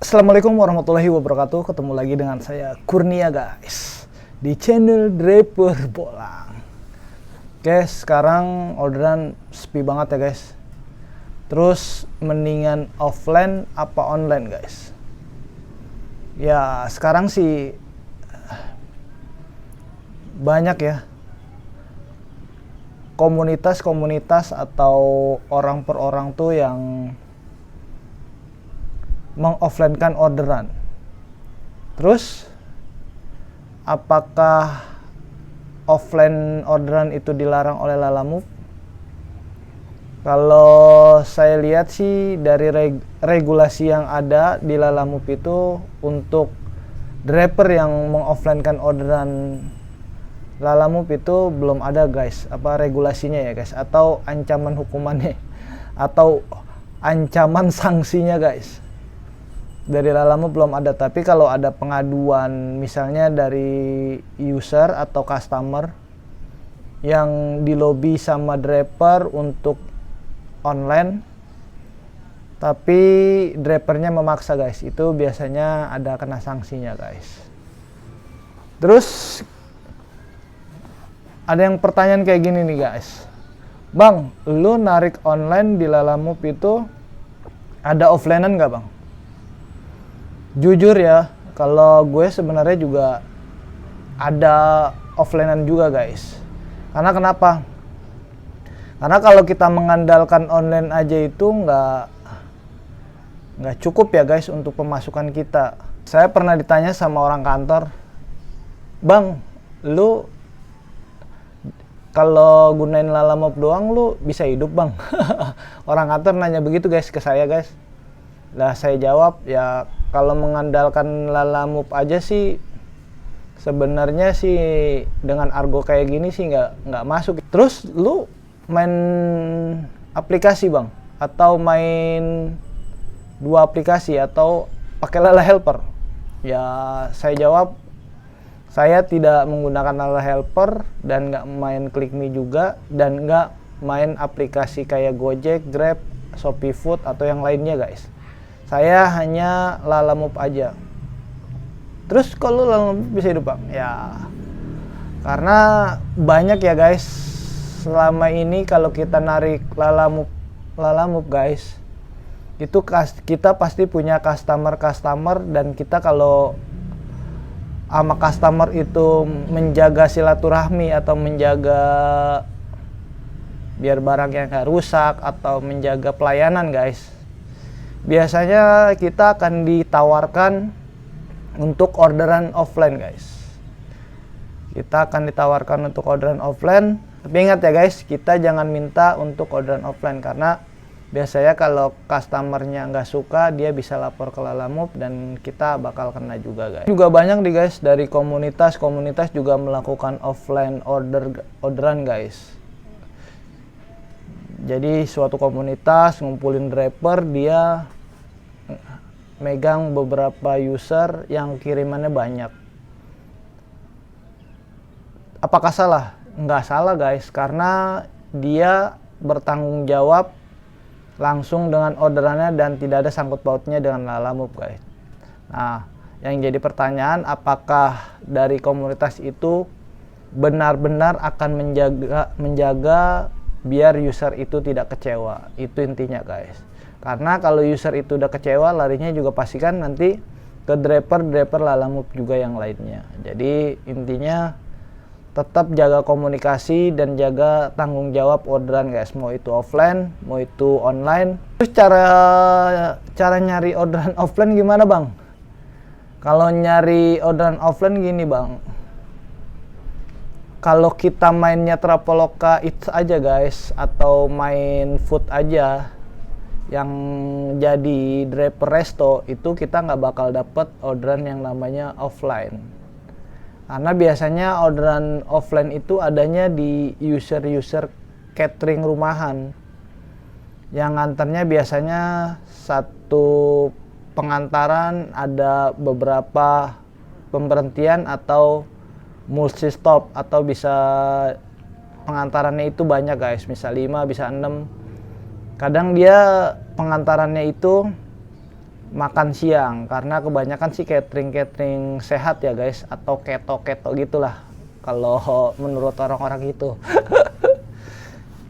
Assalamualaikum warahmatullahi wabarakatuh. Ketemu lagi dengan saya Kurnia guys di channel Driver Bolang. Oke, sekarang orderan sepi banget ya guys. Terus mendingan offline apa online guys? Ya sekarang sih banyak ya komunitas-komunitas atau orang per orang tuh yang mengoffline-kan orderan. Terus apakah offline orderan itu dilarang oleh Lalamove? Kalau saya lihat sih dari regulasi yang ada di Lalamove itu untuk driver yang mengoffline-kan orderan Lalamove itu belum ada guys, regulasinya ya guys, atau ancaman hukumannya atau ancaman sanksinya guys. Dari Lalamove belum ada, tapi kalau ada pengaduan misalnya dari user atau customer yang di lobby sama driver untuk online tapi drivernya memaksa guys, itu biasanya ada kena sanksinya guys. Terus ada yang pertanyaan kayak gini nih guys, bang, lu narik online di Lalamove itu ada offline-an nggak bang? Jujur ya, kalau gue sebenarnya juga ada offline-an juga guys. Karena kenapa? Karena kalau kita mengandalkan online aja itu nggak cukup ya guys untuk pemasukan kita. Saya pernah ditanya sama orang kantor, bang, lu kalau gunain Lalamove doang lu bisa hidup bang? Orang kantor nanya begitu guys ke saya guys. Lah saya jawab, ya kalau mengandalkan Lalamove aja sih sebenarnya sih dengan argo kayak gini sih nggak masuk. Terus lu main aplikasi bang, atau main dua aplikasi, atau pakai Lala Helper? Ya saya jawab, saya tidak menggunakan Lala Helper dan nggak main ClickMe juga, dan nggak main aplikasi kayak Gojek, Grab, Shopee Food atau yang lainnya guys. Saya hanya Lalamove aja. Terus kalau Lalamove bisa hidup bang? Ya karena banyak ya guys, selama ini kalau kita narik Lalamove guys, itu kita pasti punya customer, dan kita kalau sama customer itu menjaga silaturahmi atau menjaga biar barangnya nggak rusak atau menjaga pelayanan guys, biasanya kita akan ditawarkan untuk orderan offline guys. Kita akan ditawarkan untuk orderan offline. Tapi ingat ya guys, kita jangan minta untuk orderan offline, karena biasanya kalau customernya nggak suka, dia bisa lapor ke Lalamove dan kita bakal kena juga guys. Juga banyak nih guys dari komunitas juga melakukan offline orderan guys. Jadi suatu komunitas ngumpulin driver, dia megang beberapa user yang kirimannya banyak. Apakah salah? Nggak salah guys, karena dia bertanggung jawab langsung dengan orderannya dan tidak ada sangkut pautnya dengan Lalamove guys. Nah, yang jadi pertanyaan, apakah dari komunitas itu benar-benar akan menjaga biar user itu tidak kecewa? Itu intinya guys. Karena kalau user itu udah kecewa, larinya juga pastikan nanti ke driver Lalamove juga yang lainnya. Jadi intinya tetap jaga komunikasi dan jaga tanggung jawab orderan guys, mau itu offline mau itu online. Terus cara nyari orderan offline gimana bang? Kalau nyari orderan offline gini bang, kalau kita mainnya Traveloka Eats aja guys, atau main food aja yang jadi driver resto, itu kita nggak bakal dapet orderan yang namanya offline. Karena biasanya orderan offline itu adanya di user catering rumahan, yang nganternya biasanya satu pengantaran ada beberapa pemberhentian atau multi stop, atau bisa pengantarannya itu banyak guys, bisa 5 bisa 6. Kadang dia pengantarannya itu makan siang, karena kebanyakan sih catering sehat ya guys, atau keto gitulah kalau menurut orang-orang itu.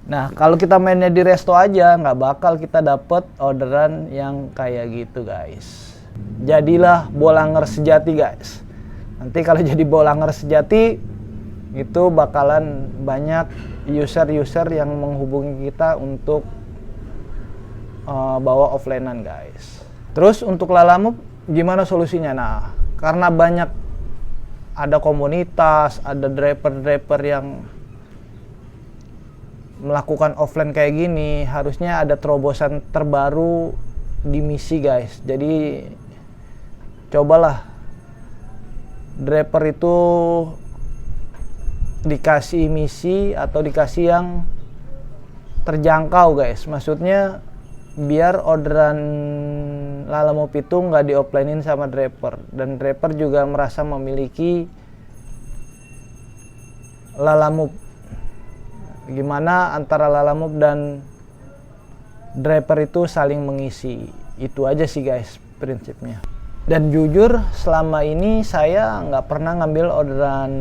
Nah, kalau kita mainnya di resto aja, nggak bakal kita dapet orderan yang kayak gitu guys. Jadilah bolanger sejati guys. Nanti kalau jadi bolanger sejati, itu bakalan banyak user yang menghubungi kita untuk bawa offline-an guys. Terus untuk Lalamove gimana solusinya? Nah, karena banyak ada komunitas, ada driver yang melakukan offline kayak gini, harusnya ada terobosan terbaru di misi guys. Jadi cobalah driver itu dikasih misi atau dikasih yang terjangkau guys. Maksudnya biar orderan Lalamove itu nggak di-offline-in sama driver, dan driver juga merasa memiliki Lalamove. Gimana antara Lalamove dan driver itu saling mengisi. Itu aja sih guys prinsipnya. Dan jujur selama ini saya nggak pernah ngambil orderan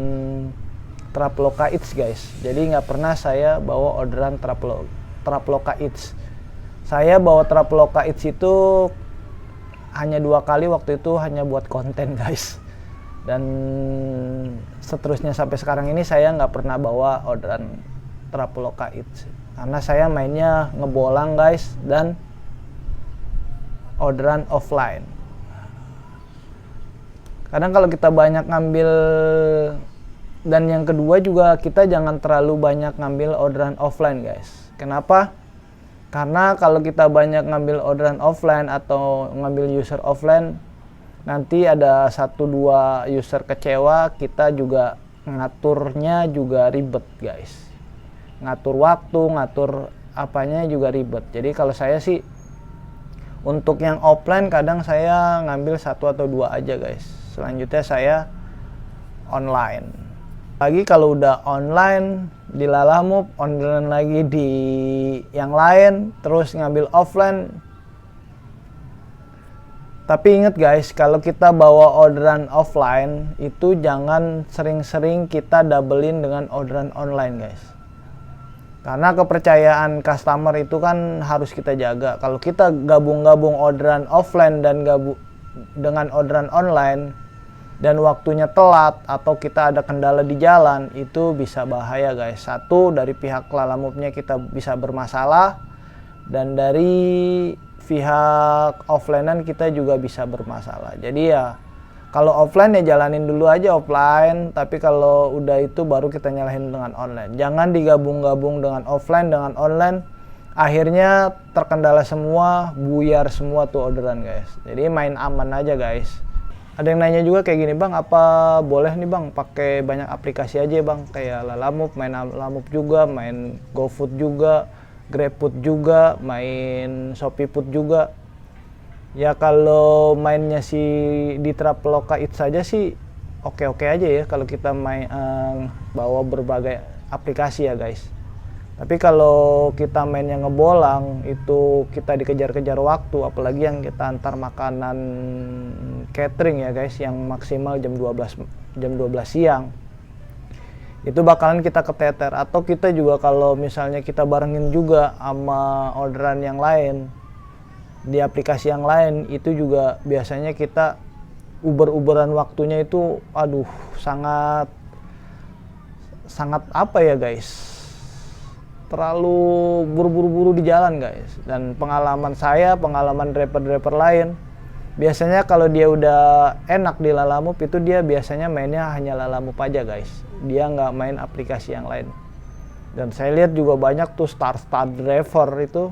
Traploka Eats guys. Jadi nggak pernah saya bawa orderan Traploka Eats. Saya bawa Traploka Eats itu hanya 2 kali, waktu itu hanya buat konten guys. Dan seterusnya sampai sekarang ini saya nggak pernah bawa orderan Traploka Eats. Karena saya mainnya ngebolang guys, dan orderan offline. Kadang kalau kita banyak ngambil, dan yang kedua juga kita jangan terlalu banyak ngambil orderan offline guys. Kenapa? Karena kalau kita banyak ngambil orderan offline atau ngambil user offline, nanti ada 1-2 user kecewa, kita juga ngaturnya juga ribet guys. Ngatur waktu, ngatur apanya juga ribet. Jadi kalau saya sih untuk yang offline kadang saya ngambil 1 atau 2 aja guys. Selanjutnya saya online. Lagi kalau udah online di Lalamove, online lagi di yang lain, terus ngambil offline. Tapi ingat guys, kalau kita bawa orderan offline itu jangan sering-sering kita doublein dengan orderan online guys. Karena kepercayaan customer itu kan harus kita jaga. Kalau kita gabung-gabung orderan offline dan dengan orderan online, dan waktunya telat atau kita ada kendala di jalan, itu bisa bahaya guys. Satu, dari pihak Lalamove-nya kita bisa bermasalah, dan dari pihak offline-an kita juga bisa bermasalah. Jadi ya kalau offline ya jalanin dulu aja offline, tapi kalau udah itu baru kita nyalahin dengan online. Jangan digabung-gabung dengan offline dengan online, akhirnya terkendala semua, buyar semua tuh orderan guys. Jadi main aman aja guys. Ada yang nanya juga kayak gini, bang, apa boleh nih bang pakai banyak aplikasi aja bang, kayak Lalamove, main Lalamove juga, main GoFood juga, GrabFood juga, main ShopeeFood juga. Ya kalau mainnya sih di Traploka Eats saja sih oke-oke aja ya kalau kita main bawa berbagai aplikasi ya guys. Tapi kalau kita mainnya ngebolang, itu kita dikejar-kejar waktu, apalagi yang kita antar makanan catering ya guys, yang maksimal jam 12 siang. Itu bakalan kita keteter. Atau kita juga kalau misalnya kita barengin juga sama orderan yang lain di aplikasi yang lain, itu juga biasanya kita uber-uberan waktunya itu aduh sangat apa ya guys, terlalu buru-buru di jalan guys. Dan pengalaman saya, pengalaman driver lain, biasanya kalau dia udah enak di Lalamove itu dia biasanya mainnya hanya Lalamove aja guys, dia nggak main aplikasi yang lain. Dan saya lihat juga banyak tuh star driver itu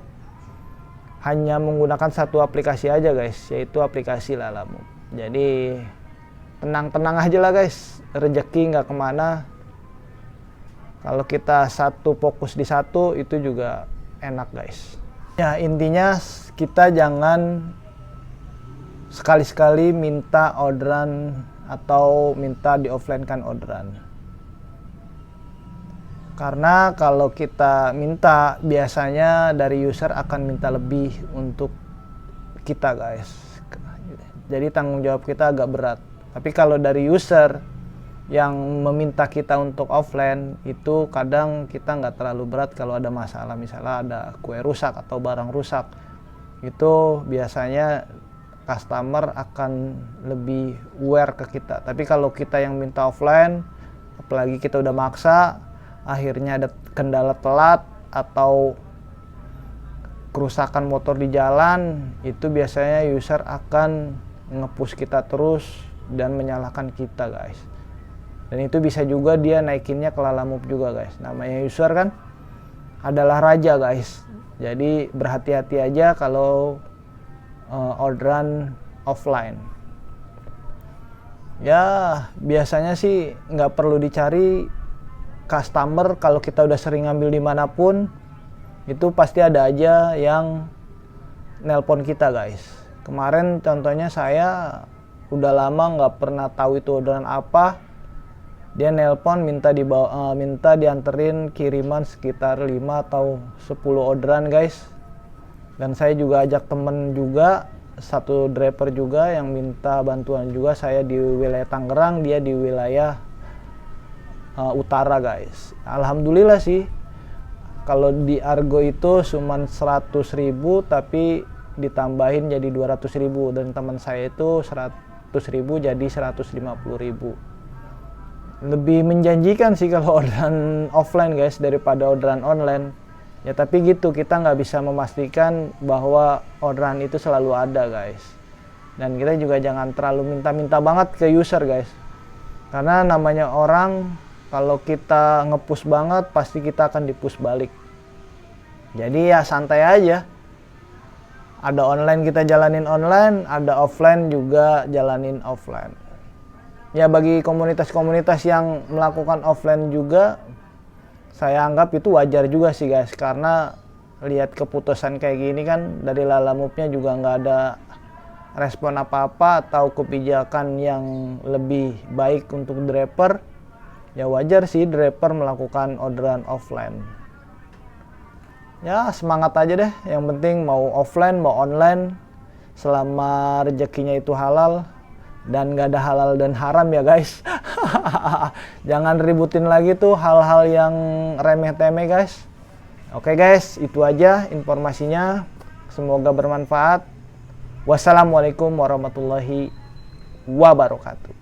hanya menggunakan satu aplikasi aja guys, yaitu aplikasi Lalamove. Jadi tenang-tenang aja lah guys, rezeki nggak kemana. Kalau kita fokus di satu, itu juga enak guys. Ya intinya kita jangan sekali-sekali minta orderan atau minta di offline kan orderan. Karena kalau kita minta, biasanya dari user akan minta lebih untuk kita guys. jadi tanggung jawab kita agak berat. Tapi kalau dari user yang meminta kita untuk offline, itu kadang kita nggak terlalu berat kalau ada masalah, misalnya ada kue rusak atau barang rusak, itu biasanya customer akan lebih aware ke kita. Tapi kalau kita yang minta offline, apalagi kita udah maksa, akhirnya ada kendala telat atau kerusakan motor di jalan, itu biasanya user akan nge-push kita terus dan menyalahkan kita, guys. Dan itu bisa juga dia naikinnya ke Lalamove juga, guys. Namanya user kan adalah raja, guys. Jadi berhati-hati aja kalau orderan offline. Ya biasanya sih nggak perlu dicari, customer kalau kita udah sering ngambil dimanapun, itu pasti ada aja yang nelpon kita, guys. Kemarin contohnya saya udah lama nggak pernah tahu itu orderan apa, dia nelpon minta dianterin kiriman sekitar 5 atau 10 orderan, guys. Dan saya juga ajak temen juga, satu driver juga yang minta bantuan juga. Saya di wilayah Tangerang, dia di wilayah utara, guys. Alhamdulillah sih, kalau di Argo itu cuman 100.000 tapi ditambahin jadi 200.000, dan teman saya itu 100.000 jadi 150.000. Lebih menjanjikan sih kalau orderan offline, guys, daripada orderan online. Ya tapi gitu, kita nggak bisa memastikan bahwa orderan itu selalu ada, guys. Dan kita juga jangan terlalu minta-minta banget ke user, guys. Karena namanya orang, kalau kita nge-push banget, pasti kita akan di-push balik. Jadi ya santai aja. Ada online kita jalanin online, ada offline juga jalanin offline. Ya bagi komunitas-komunitas yang melakukan offline juga, saya anggap itu wajar juga sih, guys, karena lihat keputusan kayak gini kan dari Lalamove-nya juga nggak ada respon apa-apa atau kebijakan yang lebih baik untuk driver. Ya wajar sih driver melakukan orderan offline. Ya semangat aja deh, yang penting mau offline mau online, selama rezekinya itu halal dan gak ada halal dan haram ya, guys. Jangan ributin lagi tuh hal-hal yang remeh-temeh, guys. Oke, guys, itu aja informasinya. Semoga bermanfaat. Wassalamualaikum warahmatullahi wabarakatuh.